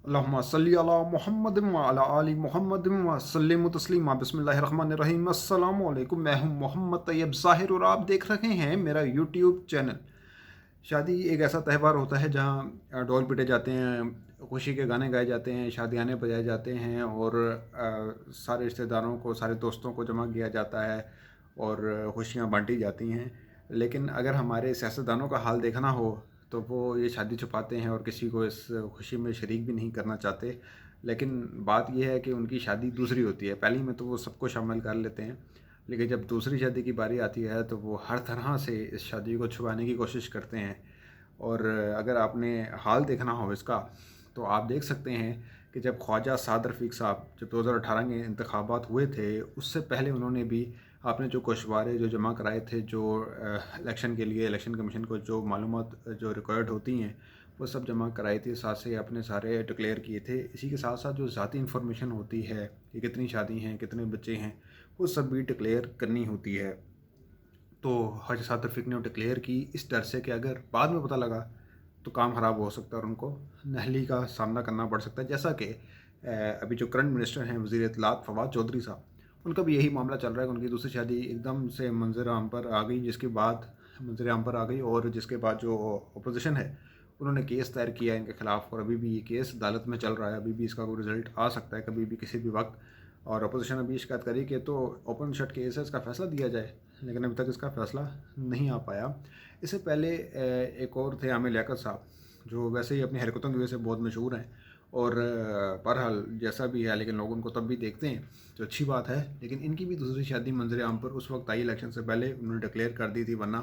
अल्लाहुम्मा सल्ली अला मुहम्मद व अला आलि मुहम्मद व सल्लिमु तस्लीमा। बिस्मिल्लाहिर्रहमानिर्रहीम। अस्सलामु अलैकुम। मैं हूं मोहम्मद तैयब ज़ाहिर और आप देख रहे हैं मेरा यूट्यूब चैनल। शादी एक ऐसा त्यौहार होता है जहां ढोल पीटे जाते हैं, खुशी के गाने गाए जाते हैं, शादियाने बजाए जाते हैं और सारे रिश्तेदारों को, सारे दोस्तों को जमा किया जाता है और खुशियां बांटी जाती हैं। लेकिन अगर हमारे सियासतदानों का हाल देखना हो तो वो ये शादी छुपाते हैं और किसी को इस खुशी में शरीक भी नहीं करना चाहते। लेकिन बात यह है कि उनकी शादी दूसरी होती है, पहली में तो वो सबको शामिल कर लेते हैं, लेकिन जब दूसरी शादी की बारी आती है तो वो हर तरह से इस शादी को छुपाने की कोशिश करते हैं। और अगर आपने हाल देखना हो इसका तो आप देख सकते हैं कि जब ख्वाजा साद रफ़ीक साहब जब 2018 के इंतखाबात हुए थे, उससे पहले उन्होंने भी आपने जो गोशवारे जो जमा कराए थे, जो इलेक्शन के लिए इलेक्शन कमीशन को जो मालूमात जो रिक्वायर्ड होती हैं वो सब जमा कराई थी, साथ से अपने सारे डिक्लेयर किए थे। इसी के साथ साथ जो ज़ाती इंफॉर्मेशन होती है कि कितनी शादी हैं, कितने बच्चे हैं, वो सब भी डिक्लेयर करनी होती है। तो ख्वाजा साद रफ़ीक ने डिक्लेयर की इस डर से कि अगर बाद में पता लगा तो काम ख़राब हो सकता है और उनको नाअहली का सामना करना पड़ सकता है। जैसा कि अभी जो करंट मिनिस्टर हैं वज़ीर इत्तलात फवाद चौधरी साहब, उनका भी यही मामला चल रहा है कि उनकी दूसरी शादी एकदम से मंजर आम पर आ गई, जिसके बाद मंजर आम पर आ गई और जिसके बाद जो अपोजिशन है उन्होंने केस दायर किया इनके ख़िलाफ़ और अभी भी ये केस अदालत में चल रहा है। अभी भी इसका कोई रिज़ल्ट आ सकता है कभी भी किसी भी वक्त। और अपोजिशन अभी शिकायत करी कि तो ओपन शट केस है, इसका फ़ैसला दिया जाए, लेकिन अभी तक इसका फ़ैसला नहीं आ पाया। इससे पहले एक और थे आमिर लियाकत साहब, जो वैसे ही अपनी हरकतों की वजह से बहुत मशहूर हैं और बहरहाल जैसा भी है, लेकिन लोग उनको तब भी देखते हैं तो अच्छी बात है। लेकिन इनकी भी दूसरी शादी मंजर आम पर उस वक्त आई इलेक्शन से पहले, उन्होंने डिक्लेयर कर दी थी, वरना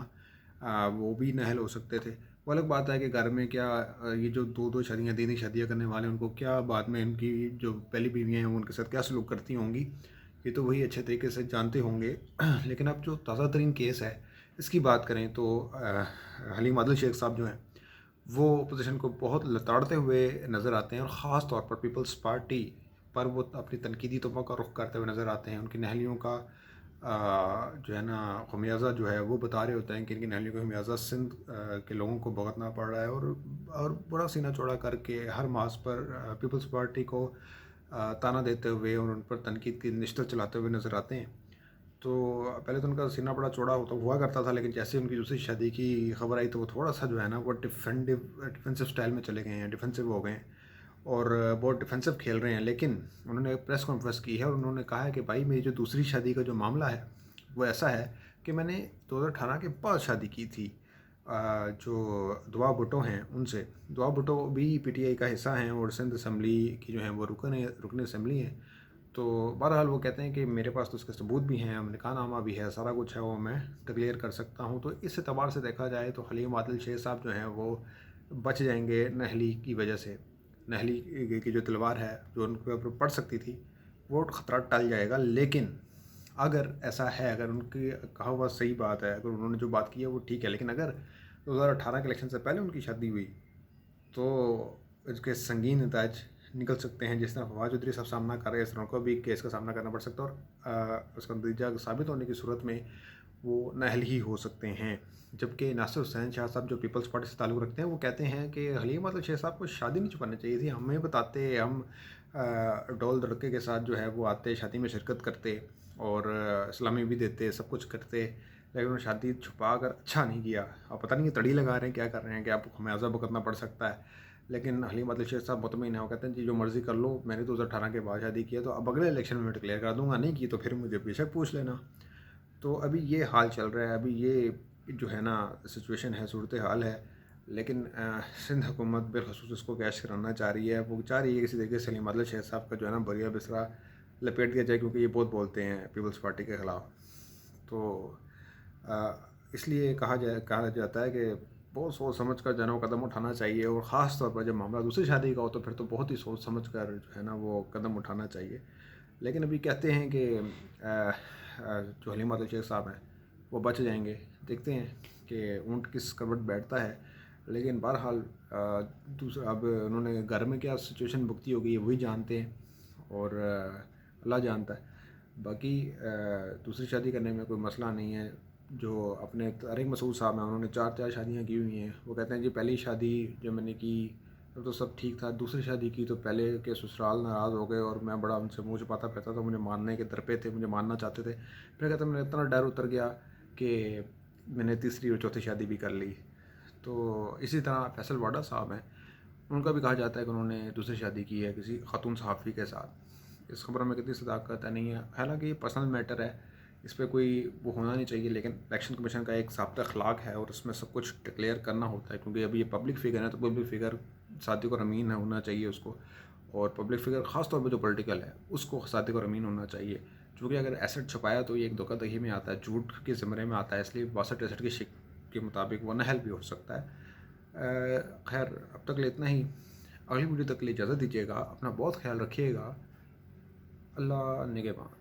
वो भी नाअहल हो सकते थे। वो अलग बात है कि घर में क्या ये जो दो दो शादियाँ तीन शादियाँ करने वाले हैं उनको क्या बाद में इनकी जो पहली बीवियाँ हैं वो उनके साथ क्या सलूक करती होंगी, ये तो वही अच्छे तरीके से जानते होंगे। लेकिन अब जो ताज़ा तरीन केस है इसकी बात करें तो हलीम आदिल शेख साहब जो हैं वो अपोजिशन को बहुत लताड़ते हुए नज़र आते हैं और ख़ास तौर पर पीपल्स पार्टी पर वो अपनी तनकीदी तोपों का रुख करते हुए नज़र आते हैं। उनकी नाअहलियों का जो है ना खमियाज़ा जो है वो बता रहे होते हैं कि इनकी नाअहलियों का खमियाज़ा सिंध के लोगों को भुगतना पड़ रहा है और बड़ा सीना चौड़ा करके हर मास पर पीपल्स पार्टी को ताना देते हुए और उन पर तनकीद की निश्तर चलाते हुए नज़र आते हैं। तो पहले तो उनका सीना बड़ा चौड़ा होता हुआ करता था, लेकिन जैसे उनकी दूसरी शादी की खबर आई तो वो थोड़ा सा जो है ना वो डिफेंसिव स्टाइल में चले गए हैं, डिफेंसिव हो गए हैं और बहुत डिफेंसिव खेल रहे हैं। लेकिन उन्होंने प्रेस कॉन्फ्रेंस की है और उन्होंने कहा है कि भाई मेरी जो दूसरी शादी का जो मामला है वो ऐसा है कि मैंने 2018 के बाद शादी की थी। जो दुआ भुट्टो हैं उनसे, दुआ भुट्टो भी पीटीआई का हिस्सा हैं और सिंध असम्बली की जो हैं वो रुकन असम्बली हैं। तो बहरहाल वो कहते हैं कि मेरे पास तो उसके सबूत भी हैं, निकाहनामा भी है, सारा कुछ है, वो मैं डिक्लेयर कर सकता हूँ। तो इस एतबार से देखा जाए तो हलीम आदिल शेख साहब जो हैं वो बच जाएंगे नाअहली की वजह से। नाअहली की जो तलवार है जो उनके ऊपर पड़ सकती थी वो ख़तरा टल जाएगा। लेकिन अगर ऐसा है, अगर उनकी कहा हुआ सही बात है, अगर उन्होंने जो बात की है वो ठीक है, लेकिन अगर 2018 के इलेक्शन से पहले उनकी शादी हुई तो इसके संगीन नताज निकल सकते हैं। जिस तरह फवाद चौधरी साहब सामना कर रहे हैं, इस तरह को भी केस का सामना करना पड़ सकता है और उसका नतीजा साबित होने की सूरत में वो नाअहल ही हो सकते हैं। जबकि नासिर हुसैन शाह साहब जो पीपल्स पार्टी से ताल्लुक़ रखते हैं वो कहते हैं कि हलीम आदिल शेख साहब को शादी नहीं छुपानी चाहिए थी, हमें बताते, हम डोल दड़के के साथ जो है वो आते, शादी में शिरकत करते और इस्लामी भी देते, सब कुछ करते, लेकिन उन्होंने शादी छुपा कर अच्छा नहीं किया। अब पता नहीं ये तड़ी लगा रहे हैं क्या कर रहे हैं कि आपको खमियाजा भुगतना पड़ सकता है। लेकिन हलीम आदिल शेख साहब मुतमईन है, वो कहते हैं जी जो मर्ज़ी कर लो, मैंने 2018 के बाद शादी की है तो अब अगले इलेक्शन में डिक्लेयर कर दूंगा, नहीं की तो फिर मुझे बेशक पूछ लेना। तो अभी ये हाल चल रहा है, अभी ये जो है ना सिचुएशन है, सूरत हाल है। लेकिन सिंध हुकूमत बिलखसूस इसको कैश कराना चाह रही है, वो चाह रही है किसी तरीके से हलीम आदिल शेख साहब का जो है ना बरिया बिसरा लपेट दिया जाए, क्योंकि ये बहुत बोलते हैं पीपल्स पार्टी के ख़िलाफ़। तो इसलिए कहा जाता है कि बहुत सोच समझ कर जनों कदम उठाना चाहिए और ख़ास तौर पर जब मामला दूसरी शादी का हो तो फिर तो बहुत ही सोच समझ कर जो है ना वो कदम उठाना चाहिए। लेकिन अभी कहते हैं कि जो हलीम आदिल शेख साहब हैं वो बच जाएंगे, देखते हैं कि ऊँट किस करवट बैठता है। लेकिन बहरहाल दूसरा अब उन्होंने घर में क्या सिचुएशन भुगती होगी वही जानते हैं और अल्लाह जानता है। बाकी दूसरी शादी करने में कोई मसला नहीं है। जो अपने तारिक मसूद साहब हैं उन्होंने चार चार शादियाँ की हुई हैं, वो कहते हैं जी पहली शादी जो मैंने की تو سب ٹھیک تھا. دوسری شادی کی تو پہلے کے سسرال ناراض ہو گئے اور میں بڑا ان سے منہ چھپاتا پھرتا تھا. مجھے ماننے کے در پہ تھے, مجھے ماننا چاہتے تھے. پھر کہتے میرا اتنا ڈر اتر گیا کہ میں نے تیسری اور چوتھی شادی بھی کر لی. تو اسی طرح فیصل واڈا صاحب ہیں, ان کا بھی کہا جاتا ہے کہ انہوں نے دوسری شادی کی ہے کسی خاتون صحافی کے ساتھ. اس خبر میں کتنی صداقت ہے نہیں ہے. حالانکہ یہ پرسنل میٹر ہے, اس پہ کوئی وہ ہونا نہیں چاہیے, لیکن الیکشن کمیشن کا ایک ضابطہ اخلاق ہے اور اس میں سب کچھ ڈکلیئر کرنا ہوتا ہے. کیونکہ ابھی یہ پبلک فگر ہے تو پبلک فگر صادق اور امین ہونا چاہیے اس کو, اور پبلک فگر خاص طور پہ جو پولیٹیکل ہے اس کو صادق اور امین ہونا چاہیے. چونکہ اگر ایسٹ چھپایا تو یہ ایک دھوکہ دہی میں آتا ہے, جھوٹ کے زمرے میں آتا ہے, اس لیے 62 کی شک کے مطابق وہ نہل بھی ہو سکتا ہے. خیر اب تک لے اتنا ہی. اگلی ویڈیو تک کے لیے اجازت دیجیے گا. اپنا بہت خیال رکھیے گا. اللہ نگہبان.